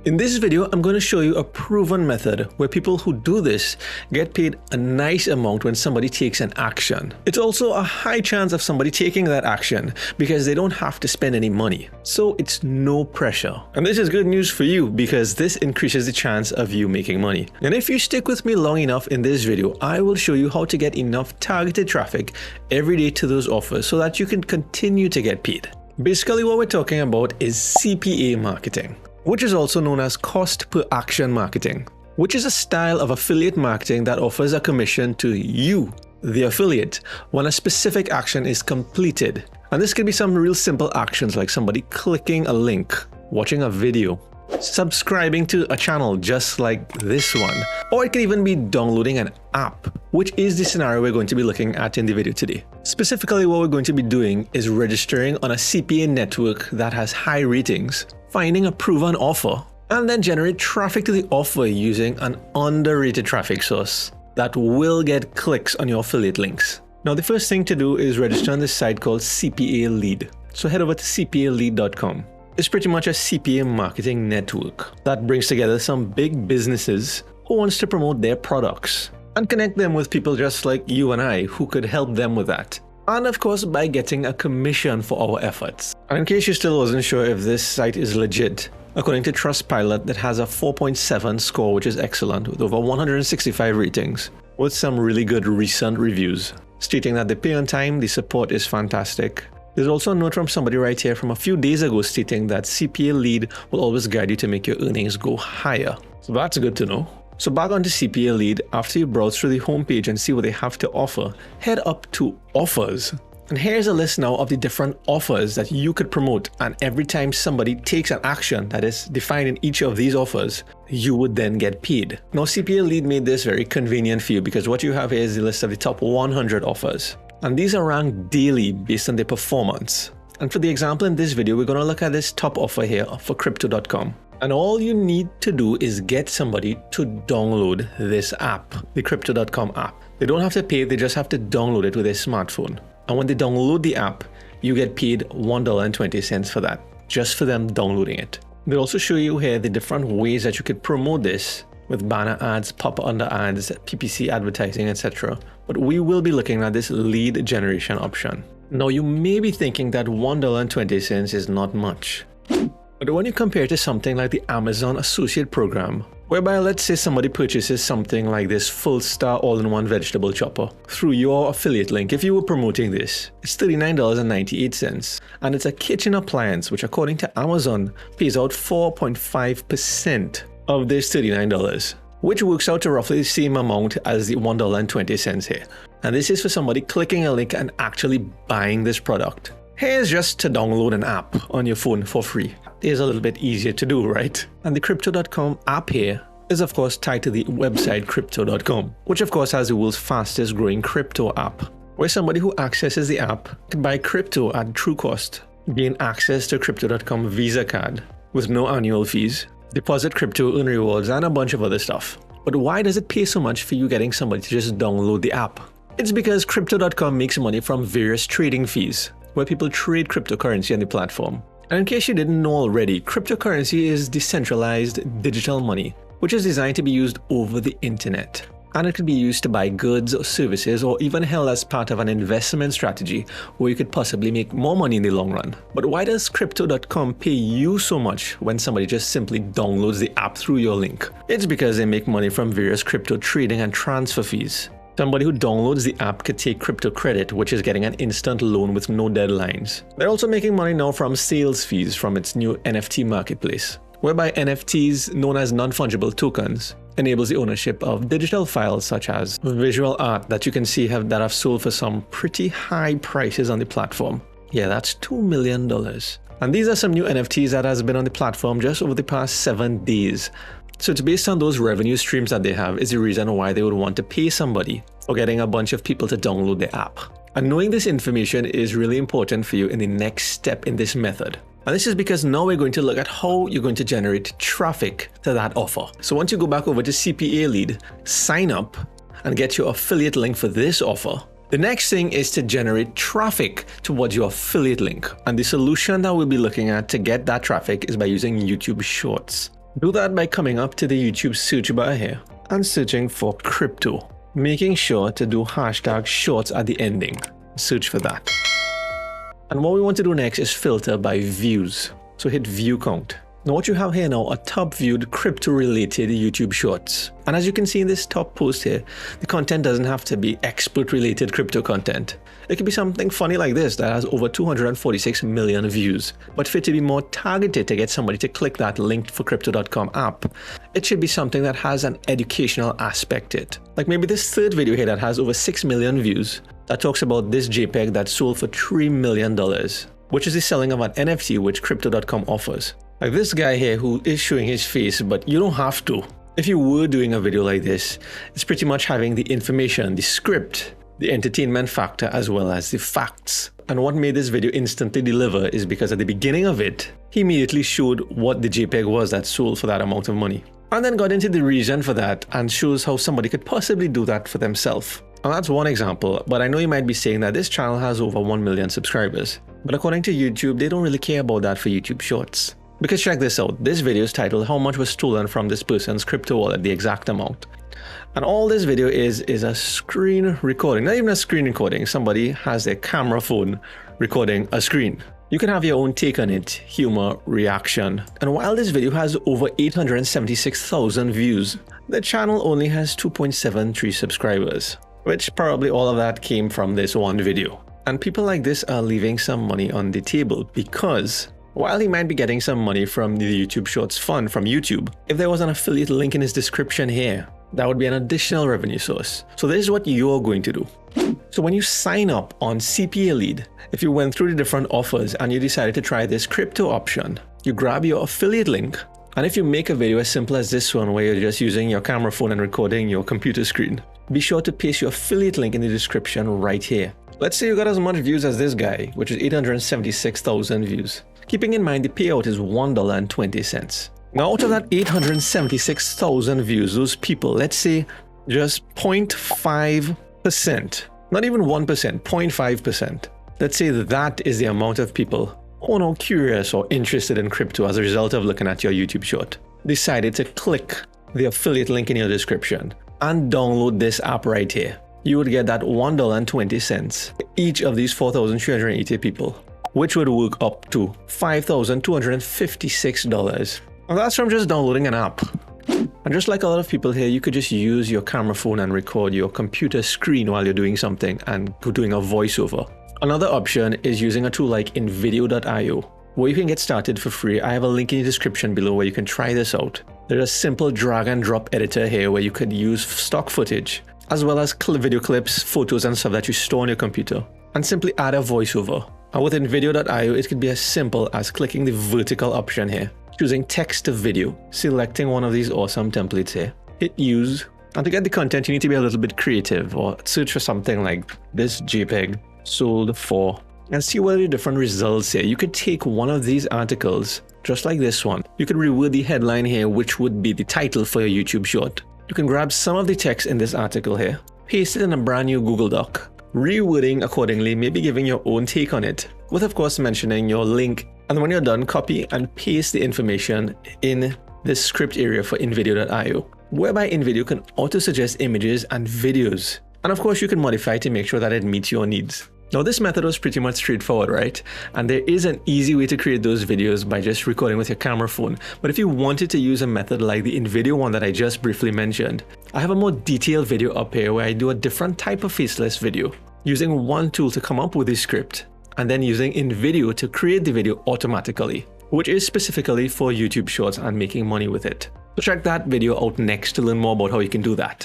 In this video, I'm going to show you a proven method where people who do this get paid a nice amount when somebody takes an action. It's also a high chance of somebody taking that action because they don't have to spend any money. So it's no pressure. And this is good news for you because this increases the chance of you making money. And if you stick with me long enough in this video, I will show you how to get enough targeted traffic every day to those offers so that you can continue to get paid. Basically, what we're talking about is CPA marketing, which is also known as cost per action marketing, which is a style of affiliate marketing that offers a commission to you, the affiliate, when a specific action is completed. And this can be some real simple actions like somebody clicking a link, watching a video, subscribing to a channel just like this one, or it can even be downloading an app, which is the scenario we're going to be looking at in the video today. Specifically, what we're going to be doing is registering on a CPA network that has high ratings, finding a proven offer, and then generate traffic to the offer using an underrated traffic source that will get clicks on your affiliate links. Now, the first thing to do is register on this site called CPA Lead. So head over to cpalead.com. It's pretty much a CPA marketing network that brings together some big businesses who wants to promote their products and connect them with people just like you and I who could help them with that. And of course, by getting a commission for our efforts. And in case you still wasn't sure if this site is legit, according to Trustpilot, it has a 4.7 score, which is excellent, with over 165 ratings, with some really good recent reviews, stating that they pay on time, the support is fantastic. There's also a note from somebody right here from a few days ago stating that CPA Lead will always guide you to make your earnings go higher. So that's good to know. So back onto CPA Lead, after you browse through the homepage and see what they have to offer, head up to Offers. And here's a list now of the different offers that you could promote, and every time somebody takes an action that is defined in each of these offers, you would then get paid. Now CPA Lead made this very convenient for you because what you have here is the list of the top 100 offers. And these are ranked daily based on their performance. And for the example in this video, we're going to look at this top offer here for Crypto.com. And all you need to do is get somebody to download this app, the Crypto.com app. They don't have to pay, they just have to download it with their smartphone. And when they download the app, you get paid $1.20 for that, just for them downloading it. They also show you here the different ways that you could promote this with banner ads, pop-under ads, PPC advertising, etc. But we will be looking at this lead generation option. Now you may be thinking that $1.20 is not much. But when you compare it to something like the Amazon Associate Program, whereby let's say somebody purchases something like this full star all-in-one vegetable chopper through your affiliate link, if you were promoting this, it's $39.98. And it's a kitchen appliance, which according to Amazon pays out 4.5% of this $39, which works out to roughly the same amount as the $1.20 here. And this is for somebody clicking a link and actually buying this product. Here's just to download an app on your phone for free. It is a little bit easier to do, right? And the Crypto.com app here is of course tied to the website Crypto.com, which of course has the world's fastest growing crypto app, where somebody who accesses the app can buy crypto at true cost, gain access to Crypto.com Visa card with no annual fees, deposit crypto, earn rewards, and a bunch of other stuff. But why does it pay so much for you getting somebody to just download the app? It's because Crypto.com makes money from various trading fees, where people trade cryptocurrency on the platform. And in case you didn't know already, cryptocurrency is decentralized digital money, which is designed to be used over the internet. And it could be used to buy goods or services, or even held as part of an investment strategy where you could possibly make more money in the long run. But why does Crypto.com pay you so much when somebody just simply downloads the app through your link? It's because they make money from various crypto trading and transfer fees. Somebody who downloads the app could take crypto credit, which is getting an instant loan with no deadlines. They're also making money now from sales fees from its new NFT marketplace, whereby NFTs, known as non-fungible tokens, enables the ownership of digital files such as visual art that you can see that have sold for some pretty high prices on the platform. Yeah, that's $2 million. And these are some new NFTs that has been on the platform just over the past 7 days. So it's based on those revenue streams that they have is the reason why they would want to pay somebody for getting a bunch of people to download the app. And knowing this information is really important for you in the next step in this method. And this is because now we're going to look at how you're going to generate traffic to that offer. So once you go back over to CPA Lead, sign up and get your affiliate link for this offer, the next thing is to generate traffic towards your affiliate link. And the solution that we'll be looking at to get that traffic is by using YouTube Shorts. Do that by coming up to the YouTube search bar here and searching for crypto, making sure to do hashtag shorts at the ending. Search for that. And what we want to do next is filter by views. So hit view count. Now what you have here now are top viewed crypto related YouTube shorts. And as you can see in this top post here, the content doesn't have to be expert related crypto content. It could be something funny like this that has over 246 million views. But for it to be more targeted to get somebody to click that link for Crypto.com app, it should be something that has an educational aspect to it. Like maybe this third video here that has over 6 million views that talks about this JPEG that sold for $3 million, which is the selling of an NFT which Crypto.com offers. Like this guy here who is showing his face, but you don't have to. If you were doing a video like this, it's pretty much having the information, the script, the entertainment factor, as well as the facts. And what made this video instantly deliver is because at the beginning of it, he immediately showed what the JPEG was that sold for that amount of money. And then got into the reason for that and shows how somebody could possibly do that for themselves. And that's one example, but I know you might be saying that this channel has over 1 million subscribers. But according to YouTube, they don't really care about that for YouTube Shorts. Because check this out, this video is titled how much was stolen from this person's crypto wallet, the exact amount. And all this video is a screen recording, not even a screen recording. Somebody has their camera phone recording a screen. You can have your own take on it, humor, reaction. And while this video has over 876,000 views, the channel only has 2.73 subscribers, which probably all of that came from this one video. And people like this are leaving some money on the table because while he might be getting some money from the YouTube Shorts fund from YouTube, if there was an affiliate link in his description here, that would be an additional revenue source. So this is what you're going to do. So when you sign up on CPA Lead, if you went through the different offers and you decided to try this crypto option, you grab your affiliate link. And if you make a video as simple as this one where you're just using your camera phone and recording your computer screen, be sure to paste your affiliate link in the description right here. Let's say you got as much views as this guy, which is 876,000 views. Keeping in mind the payout is $1.20. Now out of that 876,000 views, those people, let's say just 0.5%, not even 1%, 0.5%. Let's say that is the amount of people who are now curious or interested in crypto as a result of looking at your YouTube short, decided to click the affiliate link in your description and download this app right here. You would get that $1.20 each of these 4,380 people, which would work up to $5,256. And that's from just downloading an app. And just like a lot of people here, you could just use your camera phone and record your computer screen while you're doing something and doing a voiceover. Another option is using a tool like InVideo.io, where you can get started for free. I have a link in the description below where you can try this out. There's a simple drag and drop editor here where you could use stock footage, as well as video clips, photos and stuff that you store on your computer, and simply add a voiceover. And with InVideo.io, it could be as simple as clicking the vertical option here, choosing text to video, selecting one of these awesome templates here, hit use, and to get the content you need to be a little bit creative or search for something like this JPEG sold for, and see what are the different results here. You could take one of these articles, just like this one. You could reword the headline here, which would be the title for your YouTube short. You can grab some of the text in this article here, paste it in a brand new Google Doc, rewording accordingly, maybe giving your own take on it, with of course mentioning your link. And when you're done, copy and paste the information in this script area for InVideo.io, whereby InVideo can auto-suggest images and videos. And of course, you can modify to make sure that it meets your needs. Now, this method was pretty much straightforward, right? And there is an easy way to create those videos by just recording with your camera phone. But if you wanted to use a method like the InVideo one that I just briefly mentioned, I have a more detailed video up here where I do a different type of faceless video, using one tool to come up with the script, and then using InVideo to create the video automatically, which is specifically for YouTube Shorts and making money with it. So check that video out next to learn more about how you can do that.